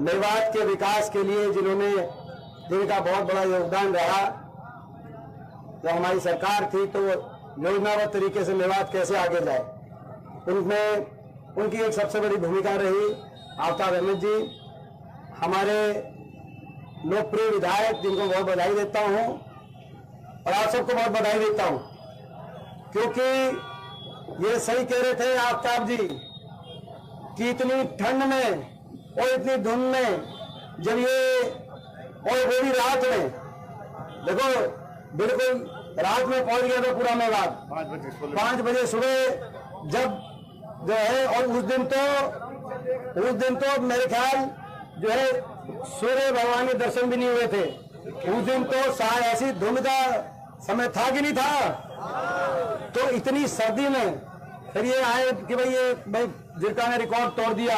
मेवात के विकास के लिए जिनका बहुत बड़ा योगदान रहा। जब हमारी सरकार थी तो योजनाबद्ध तरीके से मेवात कैसे आगे जाए, उनमें उनकी एक सबसे बड़ी भूमिका रही। आफ्ताब अहमद जी हमारे लोकप्रिय विधायक, जिनको बहुत बधाई देता हूं और आप सबको बहुत बधाई देता हूं, क्योंकि ये सही कह रहे थे आफ्ताब जी कि इतनी ठंड में और इतनी धुंध में, जब ये और वो भी रात में, देखो बिल्कुल रात में पहुंच गया था पूरा मेवात 5 बजे सुबह, जब जो है, और उस दिन तो मेरे ख्याल जो है सूर्य भगवान के दर्शन भी नहीं हुए थे। उस दिन तो ऐसी धुंध का समय था कि नहीं था। तो इतनी सर्दी में फिर ये आए कि भाई जिरका ने रिकॉर्ड तोड़ दिया,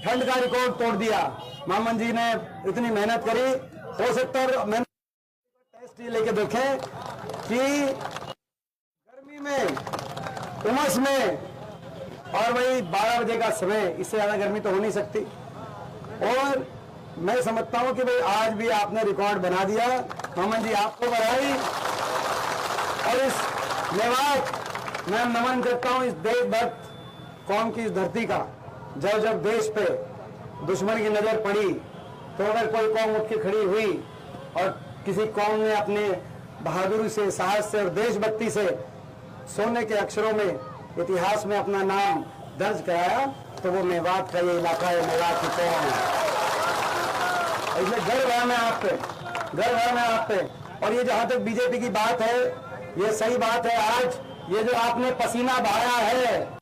ठंड का रिकॉर्ड तोड़ दिया। मामन जी ने इतनी मेहनत करी, हो सकता है मैंने टेस्ट ये लेके देखें कि गर्मी में, उमस में, और वही 12 बजे का समय, इससे ज्यादा गर्मी तो हो नहीं सकती। और मैं समझता हूं कि भाई आज भी आपने रिकॉर्ड बना दिया। मामन जी आपको बधाई। और इस मेवात मैं नमन करता हूं इस देशभक्त कौम की इस धरती का। जब देश पे दुश्मन की नजर पड़ी तो अगर कोई कौम उठ के खड़ी हुई और किसी कौम ने अपने बहादुरी से, साहस से और देशभक्ति से सोने के अक्षरों में इतिहास में अपना नाम दर्ज कराया, तो वो मेवात का ये इलाका है, मेवात की कौम है। इसलिए गर्व है मैं आप पे, गर्व है मैं आप पे। और ये जहां तक बीजेपी की बात है, ये सही बात है। आज ये जो आपने पसीना बहाया है,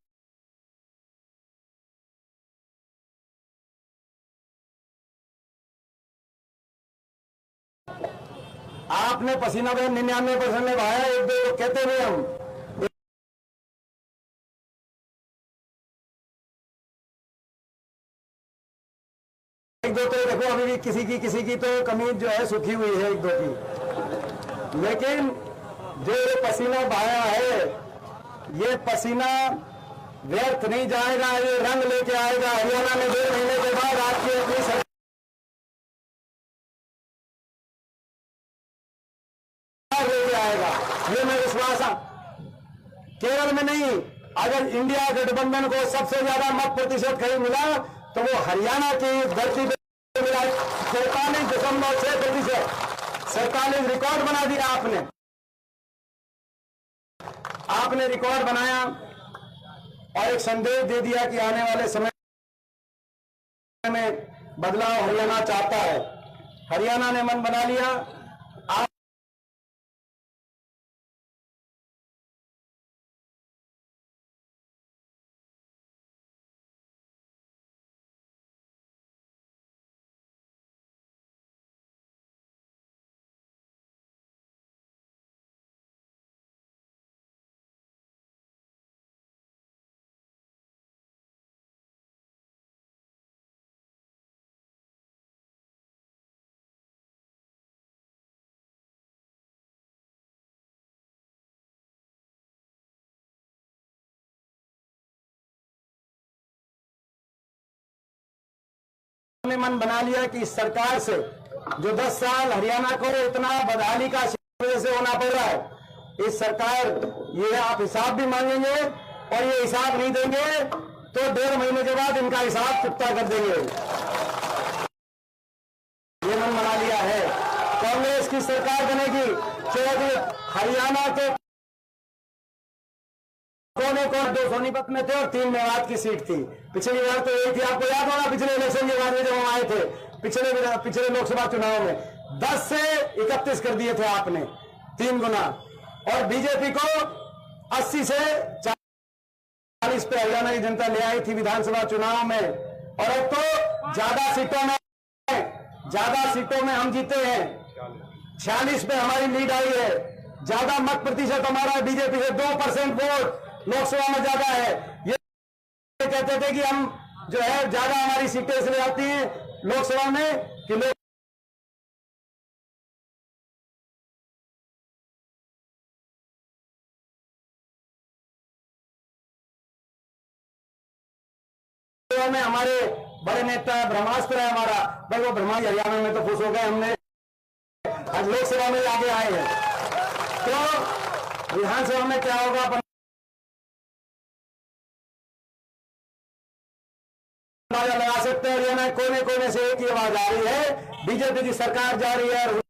आपने पसीना 99% में बहाया, एक दो कहते हुए हम एक दो तो देखो अभी भी किसी की तो कमीज जो है सूखी हुई है, एक दो की। लेकिन जो ये पसीना बहाया है, ये पसीना व्यर्थ नहीं जाएगा, ये रंग लेके आएगा। हरियाणा में 2 महीने के बाद आपकी अपनी सरकार लेके आएगा, ये मैं विश्वास। केरल में नहीं, अगर इंडिया गठबंधन को सबसे ज्यादा मत प्रतिशत कहीं मिला तो वो हरियाणा की धरती पे मिला। 47.6%, 47 रिकॉर्ड बना दिया आपने रिकॉर्ड बनाया और एक संदेश दे दिया कि आने वाले समय में बदलाव हरियाणा चाहता है। हरियाणा ने मन बना लिया। मन बना लिया कि इस सरकार से जो 10 साल हरियाणा को इतना बदहाली का वजह से होना पड़ रहा है, इस सरकार ये आप हिसाब भी मांगेंगे और ये हिसाब नहीं देंगे तो 1.5 महीने के बाद इनका हिसाब चुकता कर देंगे। ये मन बना लिया है। कांग्रेस की सरकार बनेगी, क्योंकि हरियाणा के कौन 2 सोनीपत में थे और 3 मेवात की सीट थी। पिछली बार तो यही थी, आपको याद होगा पिछले इलेक्शन के बाद में जब हम आए थे पिछले लोकसभा चुनाव में 10 से 31 कर दिए थे आपने, 3 गुना। और बीजेपी को 80 से 40 पे हरियाणा की जनता ले आई थी विधानसभा चुनाव में। और अब तो ज्यादा सीटों में हम जीते हैं। 46 पे हमारी लीड आई है। ज्यादा मत प्रतिशत हमारा बीजेपी से 2% वोट लोकसभा में ज्यादा है। ये कहते थे कि हम जो है ज्यादा हमारी सीटें इसलिए आती हैं लोकसभा में कि लोग में हमारे बड़े नेता है, ब्रह्मास्त्र है हमारा। भाई वो ब्रह्मास्त्र हरियाणा में तो खुश हो गए, हमने आज लोकसभा में आगे आए हैं, तो विधानसभा में क्या होगा अंदाजा लगा सकते हैं। हरियाणा कोने कोने से एक ही आवाज आ रही है, बीजेपी की सरकार जा रही है,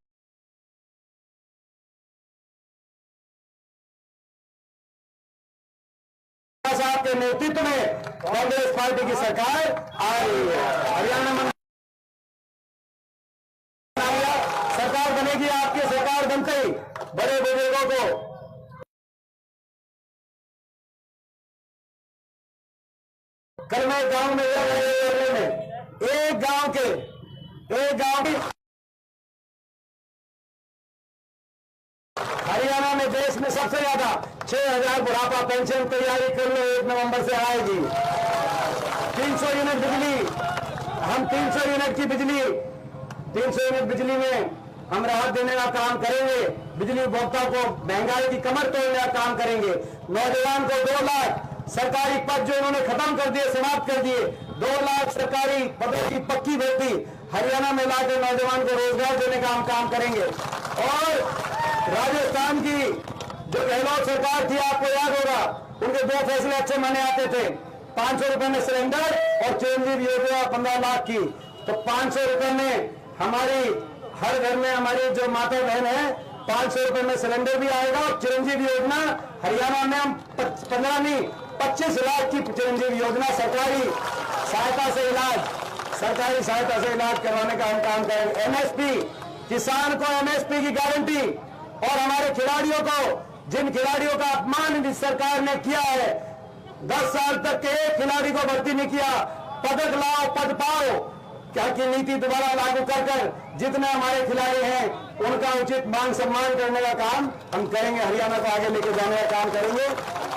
साहब के नेतृत्व में कांग्रेस पार्टी की सरकार आ रही है। हरियाणा में सरकार बनेगी, आपकी सरकार बनते ही बड़े बुजुर्गों को कल मैं गांव में एक गांव की हरियाणा में देश में सबसे ज्यादा 6,000 बुढ़ापा पेंशन तैयारी कर लो, 1 नवंबर से आएगी। 300 यूनिट बिजली, हम 300 यूनिट की बिजली, 300 यूनिट बिजली में हम राहत देने का काम करेंगे। बिजली उपभोक्ता को महंगाई की कमर तोड़ने का काम करेंगे। नौजवान को 2 लाख सरकारी पद जो इन्होंने खत्म कर दिए, समाप्त कर दिए, 2 लाख सरकारी पदों की पक्की भर्ती हरियाणा में लाकर नौजवान को रोजगार देने का हम काम करेंगे। और राजस्थान की जो गहलोत सरकार थी, आपको याद होगा, उनके 2 फैसले अच्छे माने आते थे, 500 रुपए में सिलेंडर और चिरंजीवी योजना 15 लाख की। तो 500 रुपए में हमारी हर घर में हमारी जो माता बहन है 500 रुपए में सिलेंडर भी आएगा। और चिरंजीवी योजना हरियाणा में हम 15 नहीं 25 लाख की चिरंजीवी योजना सरकारी सहायता से इलाज करवाने का हम काम करेंगे। एमएसपी, किसान को एमएसपी की गारंटी, और हमारे खिलाड़ियों को, जिन खिलाड़ियों का अपमान इस सरकार ने किया है, 10 साल तक के एक खिलाड़ी को भर्ती नहीं किया, पदक लाओ पद पाओ क्या की नीति दोबारा लागू कर जितने हमारे खिलाड़ी हैं उनका उचित मान सम्मान करने का काम हम करेंगे। हरियाणा को आगे लेके जाने का काम करेंगे।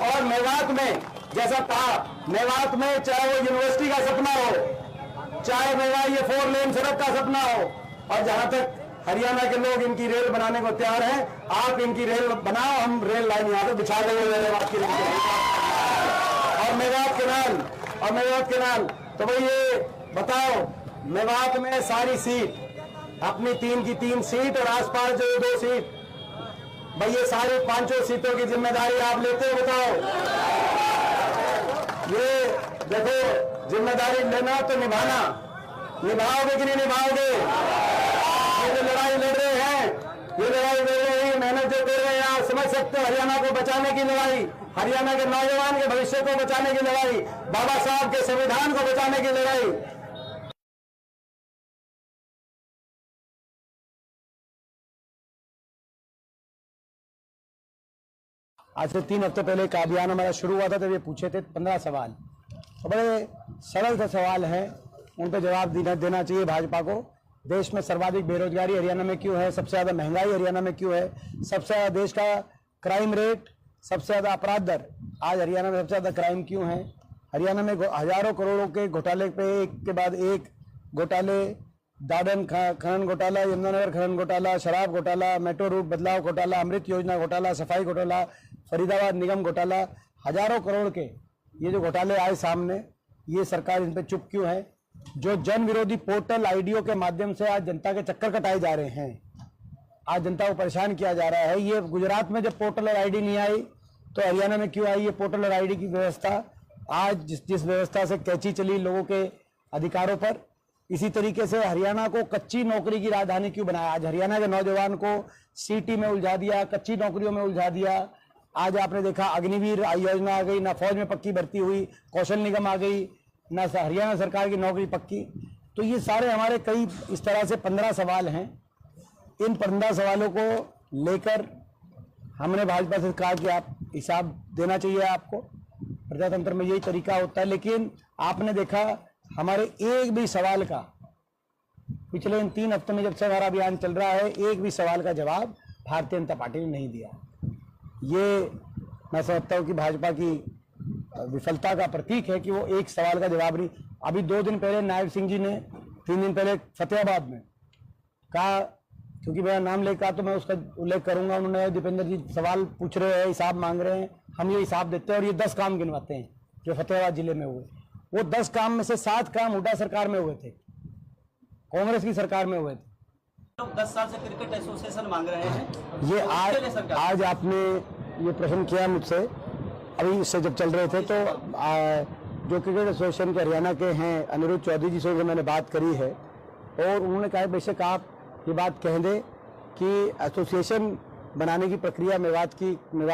और मेवात में, जैसा कहा, मेवात में चाहे वो यूनिवर्सिटी का सपना हो, चाहे मेवा ये 4 लेन सड़क का सपना हो, और जहां तक हरियाणा के लोग इनकी रेल बनाने को तैयार हैं, आप इनकी रेल बनाओ, हम रेल लाइन यहाँ पे बिछा देंगे मेवात की रेल। और मेवात केनाल, तो भाई ये बताओ, मेवात में सारी सीट अपनी 3 की 3 सीट और आसपास जो 2 सीट, भाई ये सारी 5 सीटों की जिम्मेदारी आप लेते हो, बताओ। ये देखो, जिम्मेदारी लेना तो निभाना, निभाओगे कि नहीं निभाओगे? ये जो लड़ाई लड़ रहे हैं, ये लड़ाई लड़ रहे हैं, मेहनत जो कर रहे हैं, आप समझ सकते हो, हरियाणा को बचाने की लड़ाई, हरियाणा के नौजवान के भविष्य को बचाने की लड़ाई, बाबा साहब के संविधान को बचाने की लड़ाई। आज से 3 हफ्ते पहले एक अभियान हमारा शुरू हुआ था, तो ये पूछे थे 15 सवाल, तो बड़े सरल से सवाल हैं, उन पर जवाब देना चाहिए भाजपा को। देश में सर्वाधिक बेरोजगारी हरियाणा में क्यों है? सबसे ज्यादा महंगाई हरियाणा में क्यों है? सबसे ज्यादा देश का क्राइम रेट, सबसे ज्यादा अपराध दर आज हरियाणा में सबसे ज्यादा क्राइम क्यों है? हरियाणा में हजारों करोड़ों के घोटाले पे एक के बाद एक घोटाले, दादन खनन घोटाला, यमुनानगर खनन घोटाला, शराब घोटाला, मेट्रो रूट बदलाव घोटाला, अमृत योजना घोटाला, सफाई घोटाला, फरीदाबाद निगम घोटाला, हजारों करोड़ के ये जो घोटाले आए सामने, ये सरकार इन पे चुप क्यों है? जो जन विरोधी पोर्टल आईडीओ के माध्यम से आज जनता के चक्कर कटाए जा रहे हैं, आज जनता को परेशान किया जा रहा है। ये गुजरात में जब पोर्टल और आईडी नहीं आई, तो हरियाणा में क्यों आई ये पोर्टल और आईडी की व्यवस्था? आज जिस व्यवस्था से कैची चली लोगों के अधिकारों पर, इसी तरीके से हरियाणा को कच्ची नौकरी की राजधानी क्यों बनाया? आज हरियाणा के नौजवान को सीटी में उलझा दिया, कच्ची नौकरियों में उलझा दिया। आज आपने देखा अग्निवीर योजना आ गई, ना फौज में पक्की भर्ती हुई, कौशल निगम आ गई, ना हरियाणा सरकार की नौकरी पक्की। तो ये सारे हमारे कई इस तरह से 15 सवाल हैं। इन 15 सवालों को लेकर हमने भाजपा से कहा कि आप हिसाब देना चाहिए आपको, प्रजातंत्र में यही तरीका होता है। लेकिन आपने देखा हमारे एक भी सवाल का, पिछले इन 3 हफ्तों में जब से हमारा अभियान चल रहा है, एक भी सवाल का जवाब भारतीय जनता पार्टी ने नहीं दिया। ये मैं समझता हूँ कि भाजपा की विफलता का प्रतीक है कि वो एक सवाल का जवाब नहीं। अभी 2 दिन पहले नायब सिंह जी ने, 3 दिन पहले फतेहाबाद में कहा, क्योंकि मेरा नाम लेकर तो मैं उसका उल्लेख करूंगा, उन्होंने दीपेंद्र जी सवाल पूछ रहे हैं, हिसाब मांग रहे हैं, हम ये हिसाब देते हैं और ये 10 काम गिनवाते हैं जो फतेहाबाद जिले में हुए। वो 10 काम में से 7 काम हुड्डा सरकार में हुए थे, कांग्रेस की सरकार में हुए थे। लोग 10 साल से क्रिकेट एसोसिएशन मांग रहे हैं। ये आज आपने ये प्रश्न किया मुझसे, अभी इससे जब चल रहे थे तो जो क्रिकेट एसोसिएशन के हरियाणा के हैं अनिरुद्ध चौधरी जी से मैंने बात करी है और उन्होंने कहा बेशक आप ये बात कह दें कि एसोसिएशन बनाने की प्रक्रिया मेवात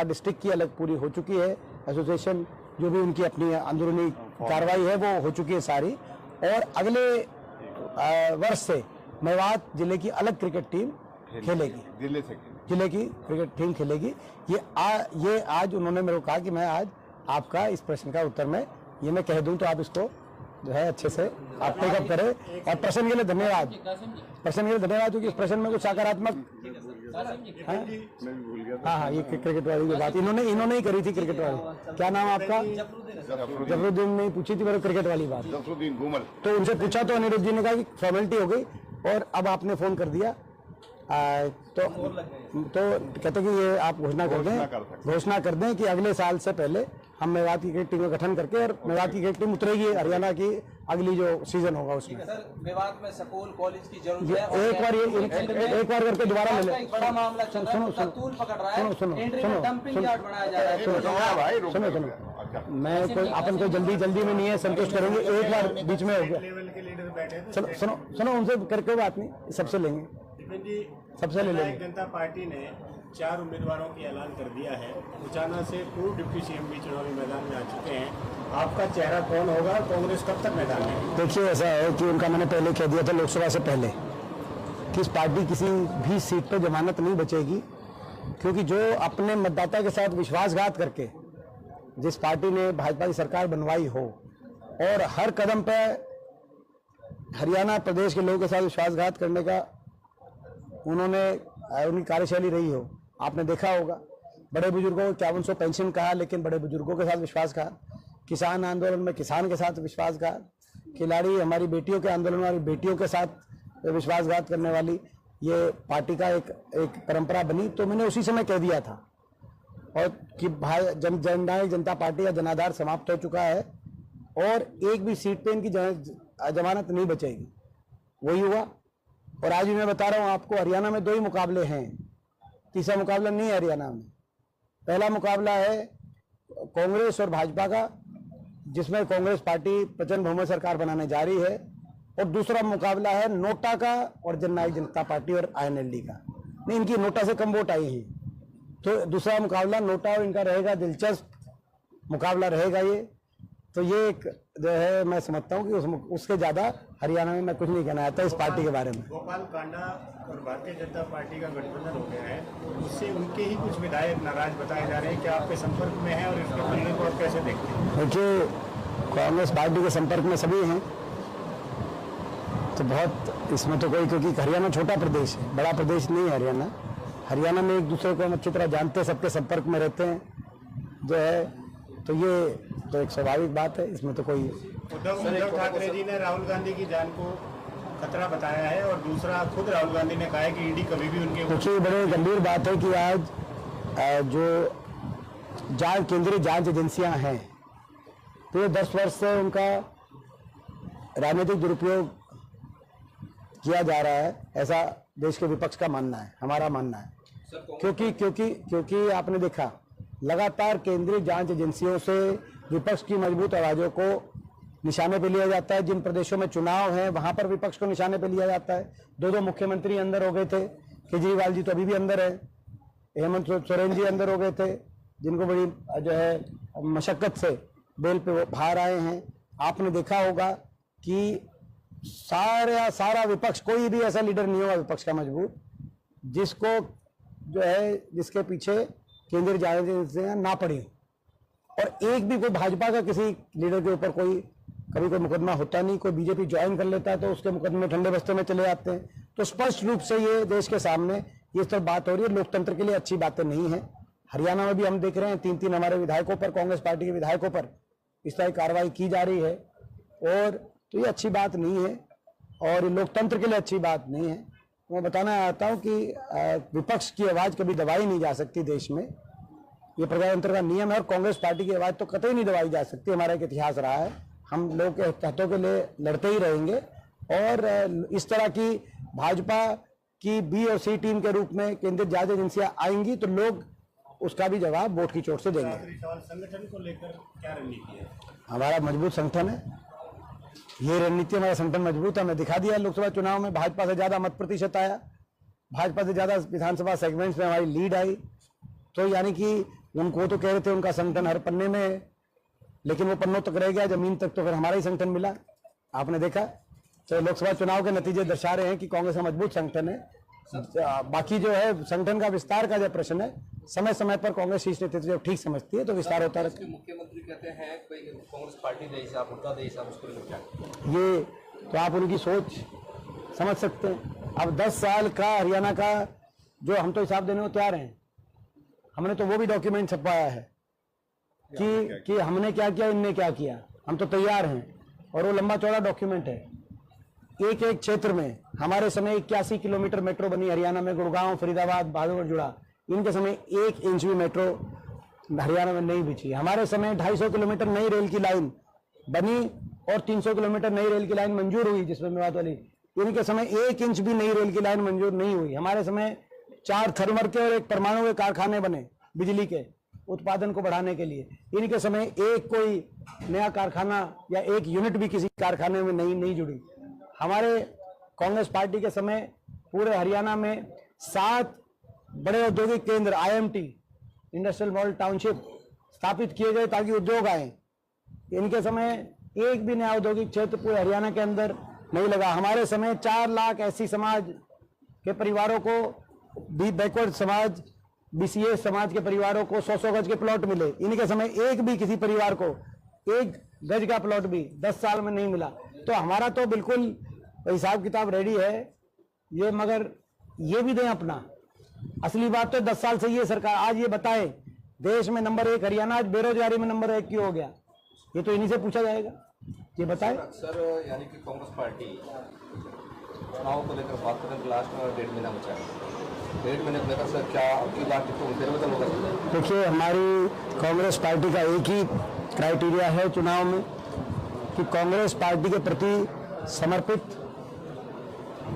डिस्ट्रिक्ट की अलग पूरी हो चुकी है। एसोसिएशन जो भी उनकी अपनी अंदरूनी कार्रवाई है वो हो चुकी है सारी, और अगले वर्ष से मेवात जिले की अलग क्रिकेट टीम खेलेगी, जिले की क्रिकेट टीम खेलेगी। ये आज उन्होंने मेरे को कहा कि मैं आज आपका इस प्रश्न का उत्तर में ये मैं कह दूं तो आप इसको जो है अच्छे से आप टेकअप करें। और प्रश्न के लिए धन्यवाद, क्योंकि इस प्रश्न में कुछ सकारात्मक हाँ ये क्रिकेट वाली की बात इन्होंने ही करी थी। क्रिकेट वाली क्या नाम आपका? जफरुद्दीन ने पूछी थी मेरे क्रिकेट वाली बात, तो उनसे पूछा तो अनिरुद्ध जी ने कहा कि फॉर्मेलिटी हो गई और अब आपने फोन कर दिया तो कहते कि ये आप घोषणा कर दें कि अगले साल से पहले हम मेवात की क्रिकेट टीम का गठन करके और मेवात की क्रिकेट टीम उतरेगी हरियाणा की अगली जो सीजन होगा उसमें। सर, मेवात में स्कूल कॉलेज की जरूरत है। एक बार करके दोबारा ले लें। बड़ा मामला चल रहा है, तूल पकड़ रहा है, डंपिंग यार्ड बनाया जा रहा है। सुनो मैं कोई अपन कोई जल्दी में नहीं है, संतुष्ट करेंगे। एक बार बीच में हो गया, सुनो उनसे करके बात नहीं, सबसे लेंगे, सबसे ले लेंगे। जनता पार्टी ने 4 उम्मीदवारों की ऐलान कर दिया है। उचाना से पूर्व डिप्टी सीएम भी चुनावी मैदान में आ चुके हैं। आपका चेहरा कौन होगा? कांग्रेस कब तक मैदान में? देखिए ऐसा है कि उनका मैंने पहले कह दिया था लोकसभा से पहले कि इस पार्टी किसी भी सीट पर जमानत नहीं बचेगी, क्योंकि जो अपने मतदाता के साथ विश्वासघात करके जिस पार्टी ने भाजपा की सरकार बनवाई हो और हर कदम पे हरियाणा प्रदेश के लोगों के साथ विश्वासघात करने का उनकी कार्यशैली रही हो, आपने देखा होगा। बड़े बुजुर्गों को 5100 पेंशन कहा, लेकिन बड़े बुजुर्गों के साथ विश्वासघात, किसान आंदोलन में किसान के साथ विश्वासघात, खिलाड़ी हमारी बेटियों के आंदोलन में हमारी बेटियों के साथ विश्वासघात करने वाली ये पार्टी का एक परंपरा बनी। तो मैंने उसी समय कह दिया था और कि जननायक जनता पार्टी का जनाधार समाप्त हो चुका है और एक भी सीट पे इनकी जमानत नहीं बचेगी। वही हुआ और आज भी मैं बता रहा हूं आपको, हरियाणा में 2 ही मुकाबले हैं, तीसरा मुकाबला नहीं है हरियाणा में। पहला मुकाबला है कांग्रेस और भाजपा का, जिसमें कांग्रेस पार्टी प्रचंड बहुमत सरकार बनाने जा रही है, और दूसरा मुकाबला है नोटा का और जननायक जनता पार्टी और आईएनएलडी का। नहीं, इनकी नोटा से कम वोट आई है, तो दूसरा मुकाबला नोटा और इनका रहेगा, दिलचस्प मुकाबला रहेगा ये। तो ये एक जो है मैं समझता हूँ कि उसके ज्यादा हरियाणा में मैं कुछ नहीं कहना चाहता इस पार्टी के बारे में। गोपाल कांडा और भारतीय जनता पार्टी का गठबंधन हो गया है, उससे उनके ही कुछ विधायक नाराज बताए जा रहे हैं। क्या आपके संपर्क में है और इसके बदले को आप कैसे देखते हैं? देखिए, कांग्रेस पार्टी के संपर्क में सभी हैं, तो बहुत इसमें तो कोई, क्योंकि हरियाणा छोटा प्रदेश है, बड़ा प्रदेश नहीं है हरियाणा। हरियाणा में एक दूसरे को हम अच्छी तरह जानते हैं, सबके संपर्क में रहते हैं जो है, तो ये तो एक स्वाभाविक बात है, इसमें तो कोई। उद्धव ठाकरे जी ने राहुल गांधी की जान को खतरा बताया है और दूसरा खुद राहुल गांधी ने कहा है कि ईडी कभी भी उनके। देखिए, बड़े गंभीर बात है कि आज जो केंद्रीय जांच एजेंसियां हैं, तो ये 10 वर्ष से उनका राजनीतिक दुरुपयोग किया जा रहा है, ऐसा देश के विपक्ष का मानना है, हमारा मानना है। क्योंकि आपने देखा लगातार केंद्रीय जांच एजेंसियों से विपक्ष की मजबूत आवाजों को निशाने पे लिया जाता है। जिन प्रदेशों में चुनाव है वहां पर विपक्ष को निशाने पे लिया जाता है। 2 मुख्यमंत्री अंदर हो गए थे, केजरीवाल जी तो अभी भी अंदर है, हेमंत सोरेन जी अंदर हो गए थे, जिनको बड़ी जो है मशक्कत से बेल पे बाहर आए हैं। आपने देखा होगा कि सारा विपक्ष, कोई भी ऐसा लीडर नहीं होगा विपक्ष का मजबूत जिसको जो है जिसके पीछे केंद्रीय जांच एजेंसियां ना पड़ी, और एक भी कोई भाजपा का किसी लीडर के ऊपर कभी कोई मुकदमा होता नहीं। कोई बीजेपी ज्वाइन कर लेता है तो उसके मुकदमे ठंडे बस्ते में चले जाते हैं। तो स्पष्ट रूप से ये देश के सामने ये सब बात हो रही है, लोकतंत्र के लिए अच्छी बातें नहीं है। हरियाणा में भी हम देख रहे हैं 3 हमारे विधायकों पर, कांग्रेस पार्टी के विधायकों पर इस तरह की कार्रवाई की जा रही है, और तो ये अच्छी बात नहीं है और ये लोकतंत्र के लिए अच्छी बात नहीं है। मैं बताना चाहता हूँ कि विपक्ष की आवाज कभी दबाई नहीं जा सकती देश में, ये प्रजातंत्र का नियम है, और कांग्रेस पार्टी की आवाज तो कतई नहीं दबाई जा सकती। हमारा एक इतिहास रहा है, हम लोग के हितों के लिए लड़ते ही रहेंगे और इस तरह की भाजपा की बी और सी टीम के रूप में केंद्रीय जांच एजेंसियां आएंगी तो लोग उसका भी जवाब वोट की चोट से देंगे। संगठन को लेकर क्या रणनीति है? हमारा मजबूत संगठन है, ये रणनीति हमारा संगठन मजबूत है। हमें दिखा दिया लोकसभा चुनाव में भाजपा से ज्यादा मत प्रतिशत आया, भाजपा से ज्यादा विधानसभा सेगमेंट्स में हमारी लीड आई। तो यानी कि उनको तो कह रहे थे उनका संगठन हर पन्ने में है, लेकिन वो पन्नों तक रह गया, जमीन तक तो फिर हमारा ही संगठन मिला। आपने देखा तो लोकसभा चुनाव के नतीजे दर्शा रहे हैं कि कांग्रेस का मजबूत संगठन है। बाकी जो है संगठन का विस्तार का जो प्रश्न है, समय समय पर कांग्रेस शीर्ष नेतृत्व जब ठीक समझती है तो विस्तार होता रहता है। मुख्यमंत्री कहते हैं कांग्रेस पार्टी दे हिसाब मुद्दा दे हिसाब उसको क्या, ये तो आप उनकी सोच समझ सकते हैं। अब 10 साल का हरियाणा का जो हम तो हिसाब देने को तैयार हैं, हमने तो वो भी डॉक्यूमेंट छपवाया है कि हमने क्या किया, इनने क्या किया, हम तो तैयार हैं। और वो लंबा चौड़ा डॉक्यूमेंट है। एक एक क्षेत्र में हमारे समय 81 किलोमीटर मेट्रो बनी हरियाणा में, गुड़गांव, फरीदाबाद, बहादुरगढ़ जुड़ा। इनके समय 1 इंच भी मेट्रो हरियाणा में नहीं बिछी। हमारे समय 250 किलोमीटर नई रेल की लाइन बनी और 300 किलोमीटर नई रेल की लाइन मंजूर हुई जिसमें मेवात वाली। इनके समय 1 इंच भी नई रेल की लाइन मंजूर नहीं हुई। हमारे समय 4 थर्मल के और 1 परमाणु के कारखाने बने बिजली के उत्पादन को बढ़ाने के लिए। इनके समय एक कोई नया कारखाना या 1 यूनिट भी किसी कारखाने में नहीं जुड़ी। हमारे कांग्रेस पार्टी के समय पूरे हरियाणा में 7 बड़े औद्योगिक केंद्र IMT इंडस्ट्रियल मॉडल टाउनशिप स्थापित किए गए ताकि उद्योग आए। इनके समय एक भी नया औद्योगिक क्षेत्र पूरे हरियाणा के अंदर नहीं लगा। हमारे समय 4 लाख ऐसी समाज के परिवारों को, भी बैकवर्ड समाज, BCA समाज के परिवारों को 100-100 गज के प्लॉट मिले। इनके समय एक भी किसी परिवार को 1 गज का प्लॉट भी 10 साल में नहीं मिला। तो हमारा तो बिल्कुल हिसाब किताब रेडी है ये, मगर ये भी दें अपना। असली बात तो 10 साल से ये सरकार आज ये बताए देश में नंबर 1 हरियाणा आज बेरोजगारी में नंबर 1 क्यों हो गया, ये तो इन्हीं से पूछा जाएगा, ये बताए। सर यानी कि कांग्रेस पार्टी चुनाव को लेकर बात करें, लास्ट में 1.5 महीना बचा है, 1.5 महीने को लेकर सर क्या आपकी बात फेरबदल होगा? देखिए, हमारी कांग्रेस पार्टी का एक ही क्राइटेरिया है चुनाव में कि कांग्रेस पार्टी के प्रति समर्पित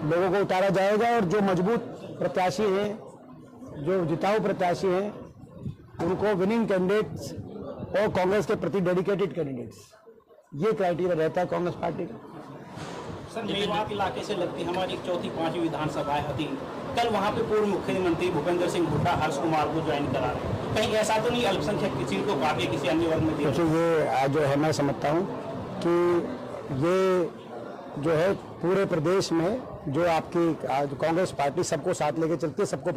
लोगों को उतारा जाएगा और जो मजबूत प्रत्याशी हैं, जो जिताऊ प्रत्याशी हैं, उनको विनिंग कैंडिडेट्स और कांग्रेस के प्रति डेडिकेटेड कैंडिडेट्स, ये क्राइटेरिया रहता है कांग्रेस पार्टी का। सर, मेवात इलाके से लगती हमारी 4थी 5वीं विधानसभाएं होती, कल वहां पे पूर्व मुख्यमंत्री भूपेंद्र सिंह हुड्डा हर्ष कुमार को ज्वाइन करा रहे हैं, कहीं ऐसा तो नहीं अल्पसंख्यक किसी को काफी किसी अन्य वर्ग में दिया? ये जो है मैं समझता हूँ कि ये जो है पूरे प्रदेश में जो आपकी कांग्रेस पार्टी सबको साथ लेके चलती है, सबको